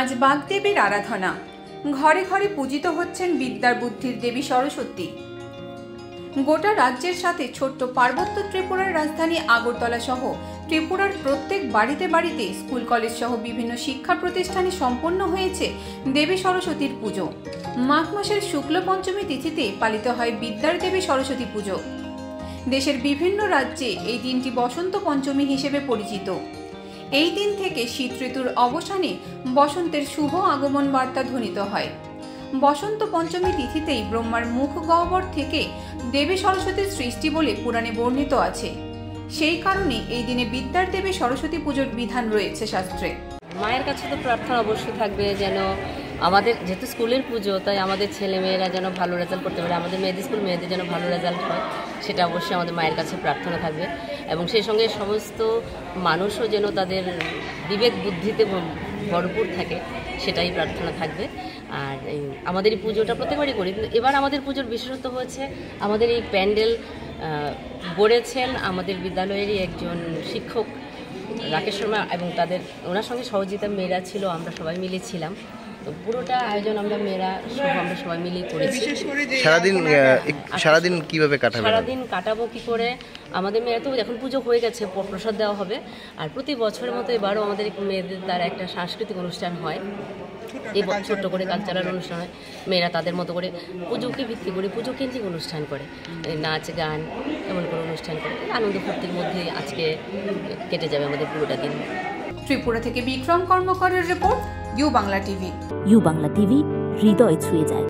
আজ বাগদেবীর আরাধনা, ঘরে ঘরে পূজিত হচ্ছেন বিদ্যার বুদ্ধির দেবী সরস্বতী। গোটা রাজ্যের সাথে ছোট্ট পার্বত্য ত্রিপুরার রাজধানী আগরতলা সহ ত্রিপুরার প্রত্যেক বাড়িতে বাড়িতে স্কুল কলেজ সহ বিভিন্ন শিক্ষা প্রতিষ্ঠানে সম্পন্ন হয়েছে দেবী সরস্বতীর পুজো। মাঘ মাসের শুক্ল পঞ্চমী তিথিতে পালিত হয় বিদ্যার দেবী সরস্বতী পুজো। দেশের বিভিন্ন রাজ্যে এই দিনটি বসন্ত পঞ্চমী হিসেবে পরিচিত। এই দিন থেকে শীত ঋতুর অবসানে বসন্তের শুভ আগমন বার্তা ধ্বনিত হয়। বসন্ত পঞ্চমী তিথিতেই ব্রহ্মার মুখ গহ্বর থেকে দেবী সরস্বতীর সৃষ্টি বলে পুরাণে বর্ণিত আছে। সেই কারণে এই দিনে বিদ্যার দেবী সরস্বতী পুজোর বিধান রয়েছে শাস্ত্রে। মায়ের কাছে তো প্রার্থনা অবশ্যই থাকবে, যেন আমাদের যেহেতু স্কুলের পুজো, তাই আমাদের ছেলে মেয়েরা যেন ভালো রেজাল্ট করতে পারে, আমাদের মেয়েদের স্কুল মেয়েদের যেন ভালো রেজাল্ট হয়, সেটা অবশ্যই আমাদের মায়ের কাছে প্রার্থনা থাকবে। এবং সেই সঙ্গে সমস্ত মানুষও যেন তাদের বিবেক বুদ্ধিতে ভরপুর থাকে, সেটাই প্রার্থনা থাকবে। আর আমাদের এই পুজোটা প্রত্যেকবারই করি, কিন্তু এবার আমাদের পুজোর বিশেষত্ব হচ্ছে আমাদের এই প্যান্ডেল গড়েছেন আমাদের বিদ্যালয়েরই একজন শিক্ষক রাকেশ শর্মা, এবং ওনার সঙ্গে সহযোগিতা মেয়েরা ছিল, আমরা সবাই মিলে ছিলাম। তো পুরোটা আয়োজন আমরা মেয়েরা আমরা সবাই মিলেই করেছি। সারাদিন কিভাবে কাটাবো? সারাদিন কাটাবো কি করে, আমাদের মেয়েরা তো এখন পুজো হয়ে গেছে, প্রসাদ দেওয়া হবে। আর প্রতি বছরের মতো এবারও আমাদের মেয়েদের দ্বারা একটা সাংস্কৃতিক অনুষ্ঠান হয়, এবং ছোট্ট করে কালচারাল অনুষ্ঠান হয়। মেয়েরা তাদের মতো করে পুজোকে ভিত্তি করে পুজো কেন্দ্রিক অনুষ্ঠান করে, নাচ গান এমন করে অনুষ্ঠান করে। আনন্দ ফুর্তির মধ্যে আজকে কেটে যাবে আমাদের পুরোটা দিন। ত্রিপুরা থেকে বিক্রম কর্মকারের report, U Bangla TV. U Bangla TV, হৃদয় ছুঁয়ে যায়।